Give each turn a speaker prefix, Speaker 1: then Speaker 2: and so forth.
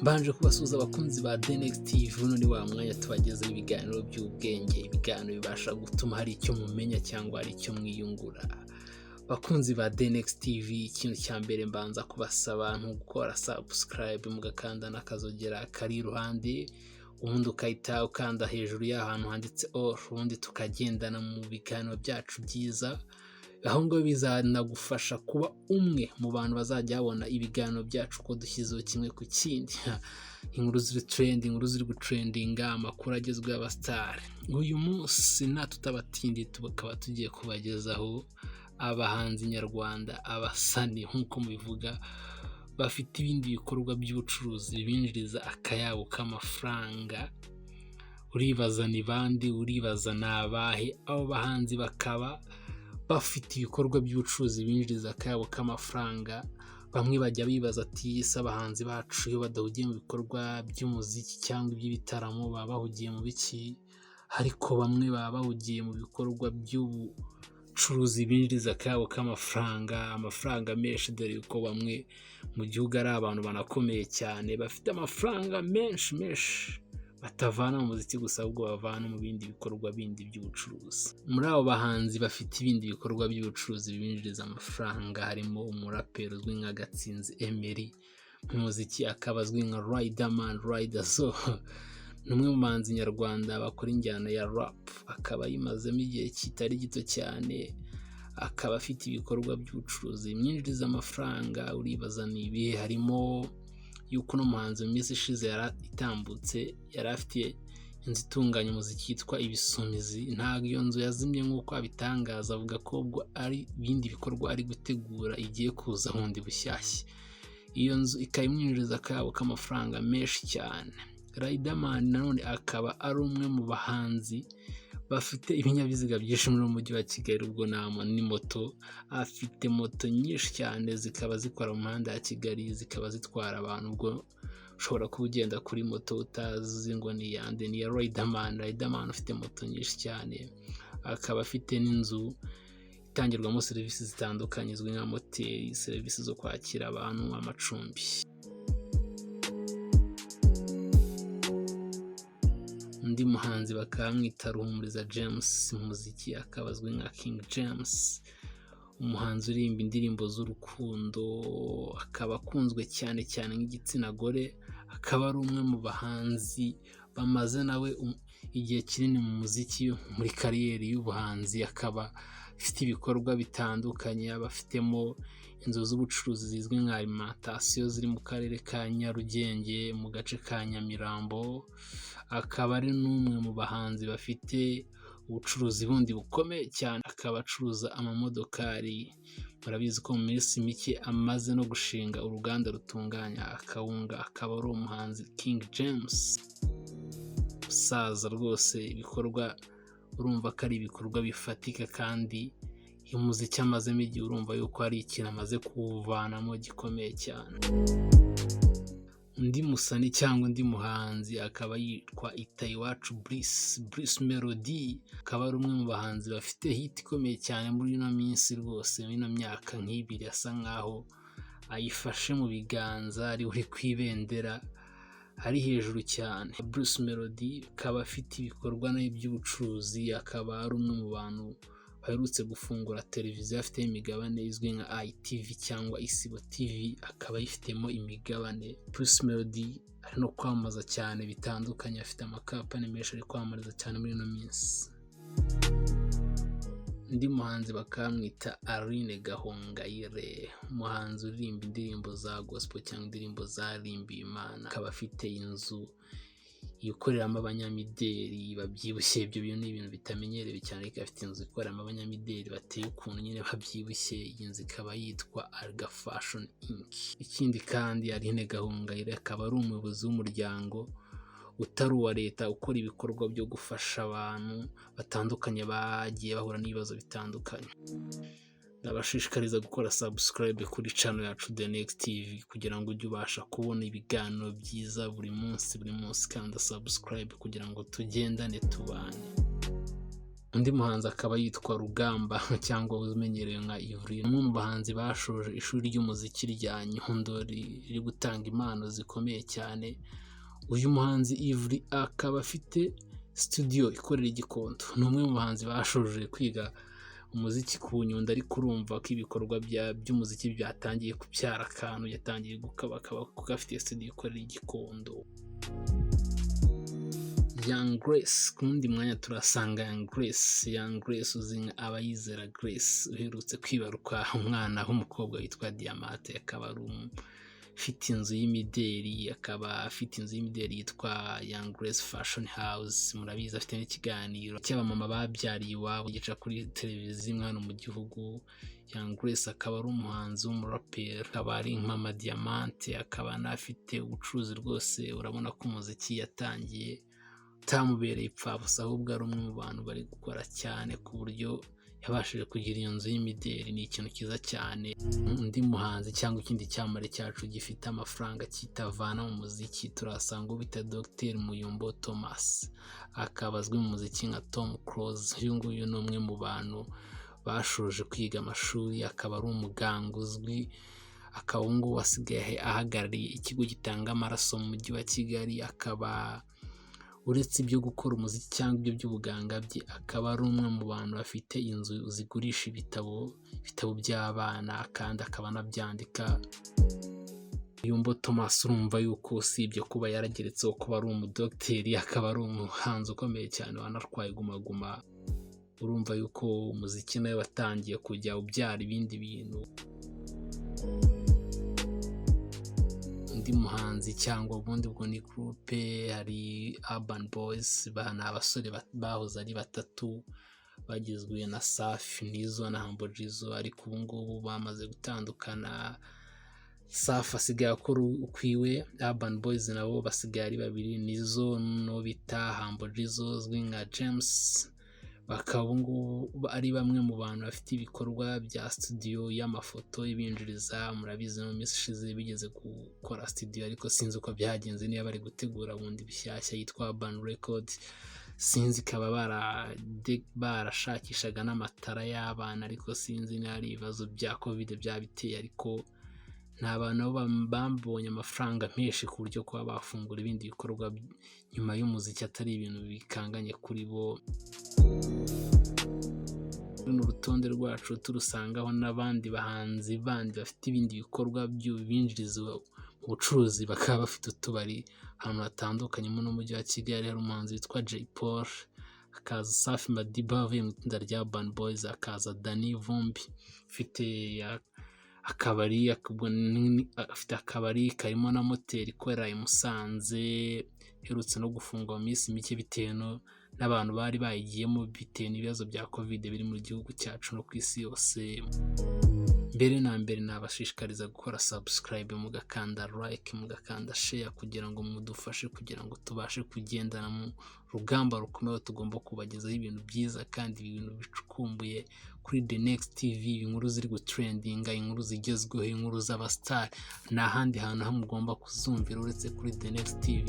Speaker 1: Mbanje kubasuhuza abakunzi ba The Next TV. Uno ni wa mwanya tubagezaho ibiganiro by'ubwenge, ibiganiro bibasha gutuma hari icyo mumenya cyangwa hari icyo mwiyungura. Bakunzi ba The Next TV, ikintu cya mbere mbanza kubasaba gukora subscribe, mugakanda n'akazogera kari iruhande, ubundi ukahita ukanda hejuru y'ahantu handitse all, ubundi tukagendana mu biganiro byacu byiza. Aho ngo bizanagufasha kuba umwe mu bantu bazajya babona ibiganiro byacu ko dushyizeho kimwe ku kindi. Inkuru ziri trending, inkuru ziri gutrendinga, amakuru agezweho y'abastar. Uyu munsi tutabatindi tukaba tugiye kubagezaho abahanzi nyarwanda, abasani nk'uko mubivuga, bafite ibindi bikorwa by'ubucuruzi binjiriza akayabo k'amafaranga. Uribaza ni bandi, uribaza nabahe? Abo bahanzi bakaba bafite ibikorwa by'ubucuruzi binjiriza akayabo k'amafaranga. Bamwe bajya bibaza ati ese abahanzi bacu iyo badahugiye mu bikorwa by'umuziki cyangwa iby'ibitaramo baba bahugiye mu biki? Ariko bamwe baba bahugiye mu bikorwa by'ubucuruzi binjiriza akayabo k'amafaranga, amafaranga menshi, dore ko bamwe mu gihugu ari abantu banakomeye cyane, bafite amafaranga menshi batavana mu muziki gusa, ahubwo bavana mu bindi bikorwa bindi by'ubucuruzi. Muri abo bahanzi bafite ibindi bikorwa by'ubucuruzi binjiriza amafaranga harimo umuraperi uzwi nka Gatsinzi Emery, mu muziki akaba azwi nka Riderman. Ni umwe mu bahanzi nyarwanda bakora injyana ya rap, akaba yimazemo igihe kitari gito cyane, akaba afite ibikorwa by'ubucuruzi binjiriza amafaranga. Uribaza ni ibihe? Harimo yuko no muhanzi mu minsi ishize itambutse yari afite inzu itunganya umuziki yitwa Ibisumizi. Ntabwo iyo nzu yazimye nk'uko abitangaza, avuga ko ubwo ari ibindi bikorwa ari gutegura igiye kuza bundi bushyashya. Iyo nzu ikaba imwinjiriza akayabo k'amafaranga menshi cyane. Riderman nanone akaba ari umwe mu bahanzi bafite ibinyabiziga byinshi muri mujyi wa Kigali, ubwo ni moto. Afite moto nyinshi cyane, zikaba zikora mu muhanda ya Kigali, zikaba zitwara abantu. Ubwo ushobora kuba ugenda kuri moto utazi ngo ni yande, ni ya Riderman. Riderman ufite moto nyinshi cyane, akaba afite n'inzu itangirwamo serivisi zitandukanye izwi nka moteri, serivisi zo kwakira abantu, amacumbi. Undi muhanzi bakaba bamwita Ruhumuriza James, mu muziki akaba azwi nka King James, umuhanzi uririmba indirimbo z'urukundo, akaba akunzwe cyane nk'igitsina gore. Akaba ari umwe mu bahanzi bamaze nawe igihe kinini mu muziki, muri kariyeri y'ubuhanzi. Akaba afite ibikorwa bitandukanye, abafitemo inzu z'ubucuruzi zizwi nka alimentation ziri mu karere ka Nyarugenge, mu gace ka Nyamirambo. Akaba ari n'umwe mu bahanzi bafite ubucuruzi bundi bukomeye cyane, akaba acuruza amamodokari. Murabizi ko mu minsi mike amaze no gushinga uruganda rutunganya akawunga. Akaba ari umuhanzi King James, usaza rwose. Ibikorwa urumva ko ari ibikorwa bifatika, kandi iyo umuziki amazemo igihe urumva yuko hari ikintu amaze kuwuvanamo gikomeye cyane. Undi musani cyangwa undi muhanzi akaba yitwa Itayiwacu Bruce Melody. Akaba ari umwe mu bahanzi bafite hit ikomeye cyane muri ino minsi rwose, muri ino myaka nk'ibiri. Asa nkaho ayifashe mu biganza, ari uri kwibendera, ari hejuru cyane. Bruce Melody akaba afite ibikorwa nayo by'ubucuruzi. Akaba ari umwe mu bantu baherutse gufungura televiziyo afite imigabane izwi nka ITV cyangwa Isibo TV, akaba yifitemo imigabane. Bruce Melody ari no kwamamaza cyane bitandukanye, afite amakampani menshi ari kwamamariza cyane muri ino minsi. Undi muhanzi bakamwita Aline Gahongayire, umuhanzi uririmba indirimbo za gospel cyangwa indirimbo zarimbiye Imana. Akaba afite inzu ikoreramo abanyamideli babyibushye. Ibyo bintu ni ibintu bitamenyerewe cyane, ariko afite inzu ikoreramo abanyamideli bateye ukuntu nyine babyibushye. Iyi nzu ikaba yitwa Alga Fashion Inc. Ikindi kandi Aline Gahongayire akaba ari umuyobozi w'umuryango utari uwa leta ukora ibikorwa byo gufasha abantu batandukanye bagiye bahura n'ibibazo bitandukanye. Ndabashishikariza gukora subscribe kuri channel yacu The Next TV kugira ngo ujye ubasha kubona ibiganiro byiza buri munsi, kandi subscribe kugira ngo tugendane tubane. undi muhanzi akaba yitwa Rugamba cyangwa umenyerewe nka Ivry, umwe mu bahanzi bashoje ishuri ry'umuziki rya Nyundo riri gutanga impano zikomeye cyane. Uyu muhanzi Ivry akaba afite studio ikorera i Gikondo, ni umwe mu bahanzi bashoje kwiga umuziki ku Nyundo, ariko urumva ko ibikorwa by'umuziki byatangiye kubyara akantu, yatangiye gukabakaba kuko afite studio ikorera i Gikondo. Young Grace, ku wundi mwanya turasanga Young Grace uzi nka Abayizera Grace, uherutse kwibaruka umwana w'umukobwa witwa Diamante, akaba ari afite inzu y'imideri, yitwa Young Grace Fashion House. Murabizi afite n'ikiganiro cy'abamama babyariye iwabo gica kuri televiziyo imwe hano mu gihugu. Young Grace akaba ari umuhanzi w'umuraperi, akaba ari Mama Diamante, akaba anafite ubucuruzi rwose. Urabona ko umuziki yatangiye utamubereye ipfabusa, ahubwo ari umwe mu bantu bari gukora cyane ku buryo yabashije kugira iyo nzu y'imideri. Ni ikintu cyiza cyane. Undi muhanzi cyangwa ikindi cyamare cyacu gifite amafaranga kitavana mu muziki, turasanga bita Dr Muyombo Thomas, akaba azwi mu muziki nka Tom Close. Uyu nguyu ni umwe mu bantu bashoje kwiga amashuri, akaba ari umuganga uzwi, akaba ubu ngubu asigaye ahagarariye ikigo gitanga amaraso mu mujyi wa Kigali. Akaba uretse ibyo gukora umuziki cyangwa ibyo by'ubuganga bye, akaba ari umwe mu bantu bafite inzu zigurisha ibitabo by'abana, kandi akaba anabyandika. Muyombo Thomas urumva yuko usibye kuba yarageretseho kuba ari umudogiteri, akaba ari umuhanzi ukomeye cyane wanatwaye Guma Guma. Urumva yuko umuziki nawe watangiye kujya ubyara ibindi bintu. Undi muhanzi cyangwa ubundi bwo ni groupe, hari Urban Boys, ni abasore bahoze ari batatu bagizwe na Safi, Nizzo na Humble Jizzo, ariko ubu ngubu bamaze gutandukana. Safi asigaye akora ukwiwe, Urban Boys nabo basigaye ari babiri, Nizzo no bita Humble Jizzo uzwi nka James. Bakaba ubu ngubu ari bamwe mu bantu bafite ibikorwa bya studio y'amafoto ibinjiriza. Murabizi mu minsi ishize bigeze gukora studio, ariko sinzi uko byagenze, niba bari gutegura bundi bishyashya yitwa Urban Record. Sinzi ikaba barashakishaga n'amatara y'abana, ariko sinzi niba ari ibibazo bya covid byabiteye, ariko nta bantu bambonye amafaranga menshi ku buryo kuba bafungura ibindi bikorwa nyuma y'umuziki atari ibintu bikanganye kuri bo. Runo rutonde rwacu turusangaho n'abandi bahanzi bandi bafite ibindi bikorwa by'ubinjiriza mu bucuruzi, bakaba bafite utubari ahantu hatandukanye mu mujyi wa Kigali. Hari umuhanzi witwa Jay Paul, hakaza Safi Madiba uvuye mu itsinda rya Urban Boys, hakaza Danny Vumbi afite akabari karimo na moteri ikorera i Musanze, herutse no gufungwa mu minsi mike bitewe n'abantu bari bayigiyemo bitewe n'ibibazo bya covid biri mu gihugu cyacu no ku isi yose. Mbere na mbere nabashishikariza gukora subscribe, mugakanda like, mugakanda share, kugira ngo mudufashe kugira ngo tubashe kugendana mu rugamba rukomeye. Tugomba kubagezaho ibintu byiza kandi ibintu bicukumbuye kuri The Next TV, inkuru ziri gutrendinga, inkuru zigezweho, inkuru z'abastar. Nta handi hantu mugomba kuzumvira uretse kuri The Next TV.